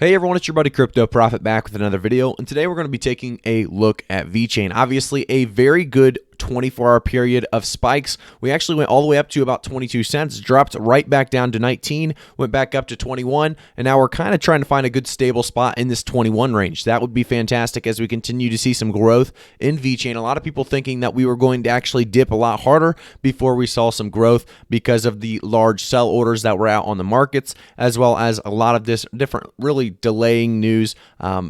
Hey everyone, it's your buddy Crypto Profit back with another video, and today we're going to be taking a look at Vechain. Obviously, a very good 24-hour period of spikes. We actually went all the way up to about 22 cents, dropped right back down to 19, went back up to 21, and now we're kind of trying to find a good stable spot in this 21 range. That would be fantastic as we continue to see some growth in Vechain. A lot of people thinking that we were going to actually dip a lot harder before we saw some growth because of the large sell orders that were out on the markets, as well as a lot of this different really delaying news.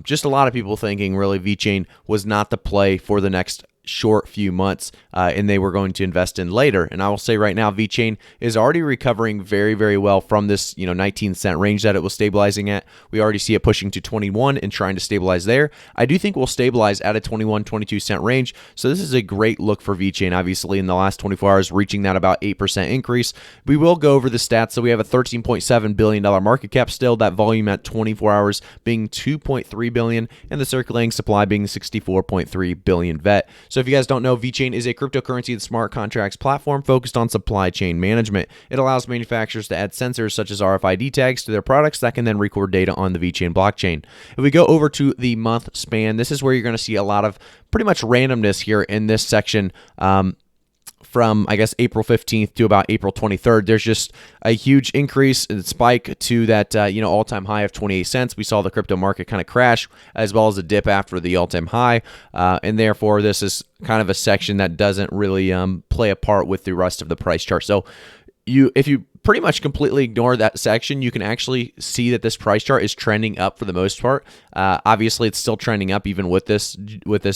Just a lot of people thinking really Vechain was not the play for the next short few months, and they were going to invest in later. And I will say right now, Vechain is already recovering very, very well from this 19-cent range that it was stabilizing at. We already see it pushing to 21 and trying to stabilize there. I do think we'll stabilize at a 21, 22-cent range. So this is a great look for Vechain. Obviously, in the last 24 hours, reaching that about 8% increase. We will go over the stats. So we have a $13.7 billion market cap still. That volume at 24 hours being 2.3 billion, and the circulating supply being 64.3 billion VET. So if you guys don't know, Vechain is a cryptocurrency and smart contracts platform focused on supply chain management. It allows manufacturers to add sensors such as RFID tags to their products that can then record data on the Vechain blockchain. If we go over to the month span, this is where you're going to see a lot of pretty much randomness here in this section. From, I guess, April 15th to about April 23rd, there's just a huge increase and spike to that, all-time high of 28 cents. We saw the crypto market kind of crash, as well as a dip after the all-time high, and therefore this is kind of a section that doesn't really play a part with the rest of the price chart. So if you pretty much completely ignore that section, you can actually see that this price chart is trending up for the most part. Obviously, it's still trending up even with this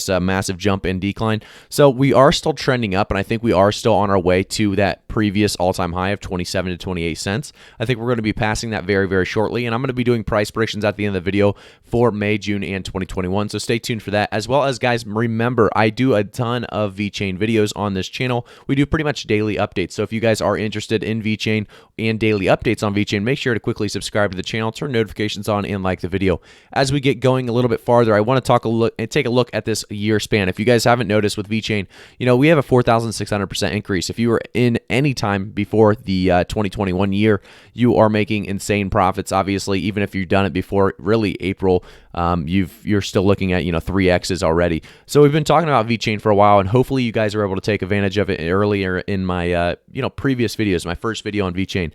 massive jump and decline. So we are still trending up, and I think we are still on our way to that previous all-time high of 27 to 28 cents. I think we're going to be passing that very, very shortly, and I'm going to be doing price predictions at the end of the video for May, June, and 2021. So stay tuned for that. As well as, guys, remember, I do a ton of Vechain videos on this channel. We do pretty much daily updates. So if you guys are interested in Vechain and daily updates on Vechain, make sure to quickly subscribe to the channel, turn notifications on, and like the video. As we get going a little bit farther, I want to take a look at this year span. If you guys haven't noticed with Vechain, we have a 4,600% increase. If you were in any time before the 2021 year, you are making insane profits. Obviously, even if you've done it before really April, you're still looking at 3x's already. So we've been talking about Vechain for a while, and hopefully you guys are able to take advantage of it earlier in my previous videos, my first video on Vechain,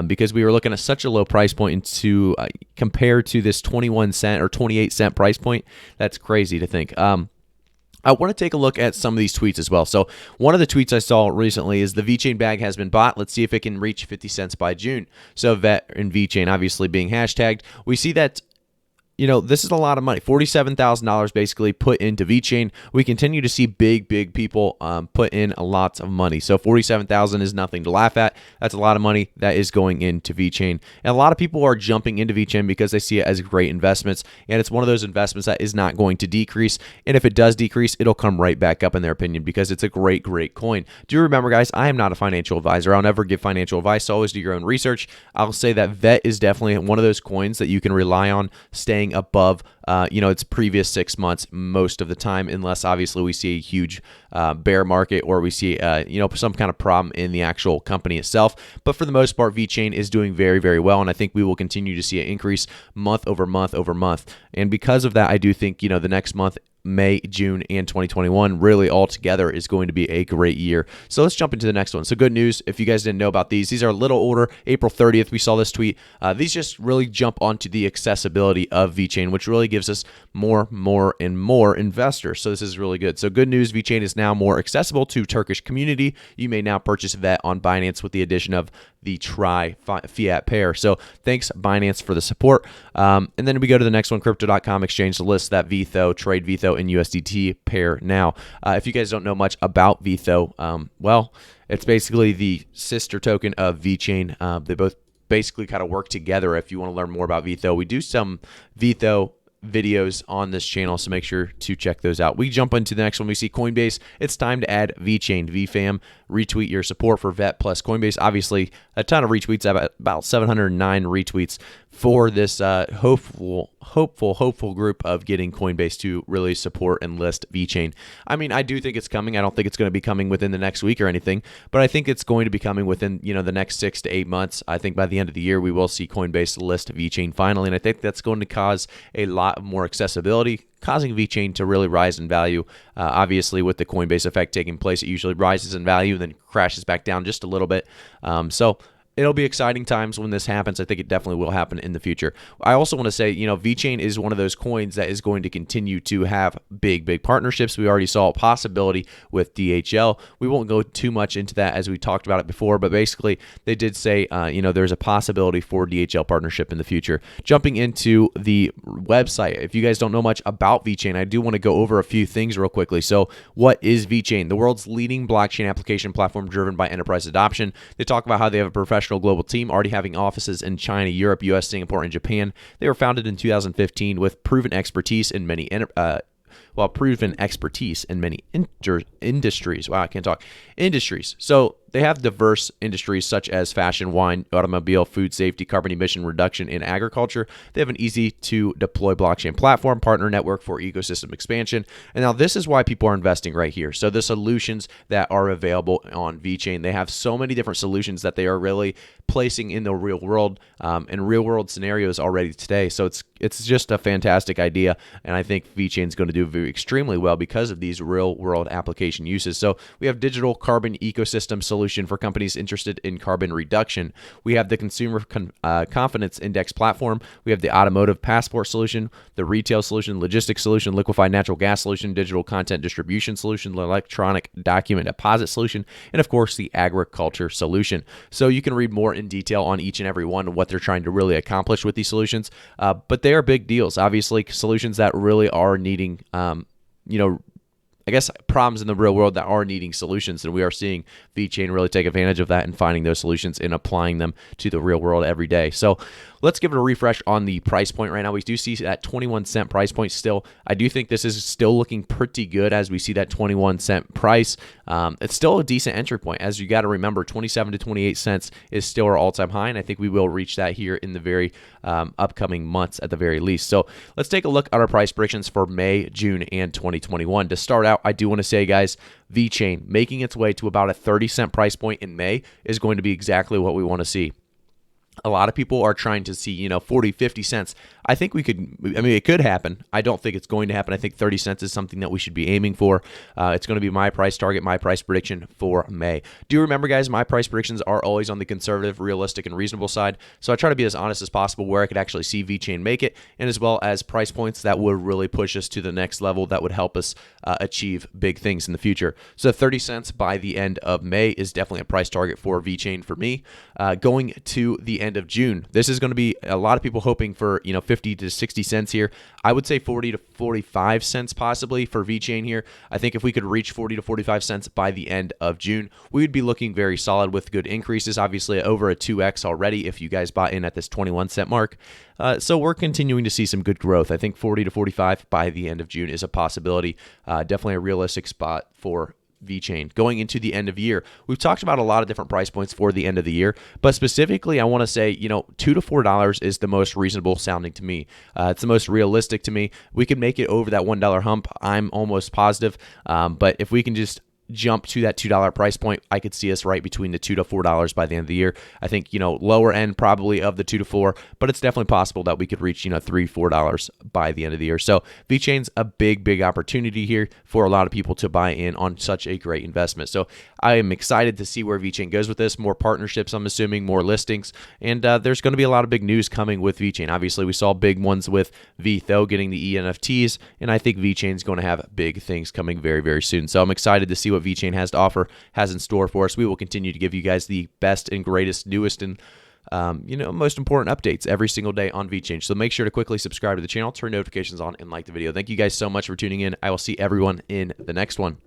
because we were looking at such a low price point to compared to this 21 cent or 28 cent price point. That's crazy to think. I want to take a look at some of these tweets as well. So one of the tweets I saw recently is the Vechain bag has been bought. Let's see if it can reach 50 cents by June. So VET and Vechain obviously being hashtagged. We see that this is a lot of money. $47,000 basically put into Vechain. We continue to see big people put in a lot of money. So $47,000 is nothing to laugh at. That's a lot of money that is going into Vechain. And a lot of people are jumping into Vechain because they see it as great investments. And it's one of those investments that is not going to decrease. And if it does decrease, it'll come right back up in their opinion because it's a great coin. Do remember, guys, I am not a financial advisor. I'll never give financial advice. So always do your own research. I'll say that VET is definitely one of those coins that you can rely on staying above its previous 6 months most of the time, unless obviously we see a huge bear market or we see some kind of problem in the actual company itself. But for the most part, Vechain is doing very, very well, and I think we will continue to see it increase month over month over month. And because of that, I do think the next month, May, June, and 2021 really all together is going to be a great year. So let's jump into the next one. So good news, if you guys didn't know about these are a little older. April 30th, we saw this tweet. These just really jump onto the accessibility of Vechain, which really gives us more and more investors. So this is really good. So good news, Vechain is now more accessible to Turkish community. You may now purchase VET on Binance with the addition of the Fiat pair. So thanks, Binance, for the support. And then we go to the next one, Crypto.com exchange lists that VETHO, trade VETHO, and USDT pair now. If you guys don't know much about VETHO, well, it's basically the sister token of Vechain. They both basically kind of work together. If you want to learn more about VETHO, we do some VETHO videos on this channel, so make sure to check those out. We jump into the next one. We see Coinbase. It's time to add Vechain. VFam, retweet your support for VET plus Coinbase. Obviously, a ton of retweets, about 709 retweets for this hopeful group of getting Coinbase to really support and list Vechain. I mean, I do think it's coming. I don't think it's going to be coming within the next week or anything, but I think it's going to be coming within, the next 6 to 8 months. I think by the end of the year, we will see Coinbase list Vechain finally, and I think that's going to cause a lot more accessibility, causing Vechain to really rise in value. Obviously, with the Coinbase effect taking place, it usually rises in value and then crashes back down just a little bit. So it'll be exciting times when this happens. I think it definitely will happen in the future. I also want to say, Vechain is one of those coins that is going to continue to have big partnerships. We already saw a possibility with DHL. We won't go too much into that as we talked about it before, but basically they did say, there's a possibility for DHL partnership in the future. Jumping into the website, if you guys don't know much about Vechain, I do want to go over a few things real quickly. So what is Vechain? The world's leading blockchain application platform driven by enterprise adoption. They talk about how they have a professional global team, already having offices in China, Europe, US, Singapore, and Japan. They were founded in 2015 with proven expertise in many industries. Wow, I can't talk. Industries. So they have diverse industries such as fashion, wine, automobile, food safety, carbon emission reduction, and agriculture. They have an easy to deploy blockchain platform, partner network for ecosystem expansion. And now this is why people are investing right here. So the solutions that are available on Vechain, they have so many different solutions that they are really placing in the real world and real world scenarios already today. So it's just a fantastic idea. And I think Vechain is going to do extremely well because of these real world application uses. So we have digital carbon ecosystem solution for companies interested in carbon reduction. We have the consumer confidence index platform. We have the automotive passport solution, the retail solution, logistics solution, liquefied natural gas solution, digital content distribution solution, electronic document deposit solution, and of course the agriculture solution. So you can read more in detail on each and every one of what they're trying to really accomplish with these solutions. But they are big deals. Obviously, solutions that really are needing, problems in the real world that are needing solutions. And we are seeing Vechain really take advantage of that and finding those solutions and applying them to the real world every day. So let's give it a refresh on the price point right now. We do see that 21-cent price point still. I do think this is still looking pretty good as we see that 21-cent price. It's still a decent entry point. As you got to remember, 27 to 28 cents is still our all-time high, and I think we will reach that here in the very upcoming months at the very least. So let's take a look at our price predictions for May, June, and 2021. To start out, I do want to say, guys, Vechain making its way to about a 30-cent price point in May is going to be exactly what we want to see. A lot of people are trying to see, 40, 50 cents. I think it could happen. I don't think it's going to happen. I think 30 cents is something that we should be aiming for. It's going to be my price target, my price prediction for May. Do remember, guys, my price predictions are always on the conservative, realistic, and reasonable side. So I try to be as honest as possible where I could actually see Vechain make it, and as well as price points that would really push us to the next level that would help us achieve big things in the future. So 30 cents by the end of May is definitely a price target for Vechain for me. Going to the end of June, this is going to be a lot of people hoping for 50 to 60 cents here. I would say 40 to 45 cents possibly for Vechain here. I think if we could reach 40 to 45 cents by the end of June, we would be looking very solid with good increases, obviously over a 2x already if you guys bought in at this 21-cent mark. So we're continuing to see some good growth. I think 40 to 45 by the end of June is a possibility. Definitely a realistic spot for Vechain. Going into the end of year, we've talked about a lot of different price points for the end of the year, but specifically I want to say, $2 to $4 is the most reasonable sounding to me. It's the most realistic to me. We can make it over that $1 hump, I'm almost positive, but if we can just jump to that $2 price point, I could see us right between the $2 to $4 by the end of the year. I think, lower end probably of the $2 to $4, but it's definitely possible that we could reach, $3, $4 by the end of the year. So Vechain's a big opportunity here for a lot of people to buy in on such a great investment. So I am excited to see where Vechain goes with this. More partnerships, I'm assuming, more listings, and there's going to be a lot of big news coming with Vechain. Obviously, we saw big ones with VTHO getting the ENFTs, and I think Vechain's going to have big things coming very soon. So I'm excited to see what Vechain has to offer, has in store for us. We will continue to give you guys the best and greatest, newest, and most important updates every single day on Vechain. So make sure to quickly subscribe to the channel, turn notifications on, and like the video. Thank you guys so much for tuning in. I will see everyone in the next one.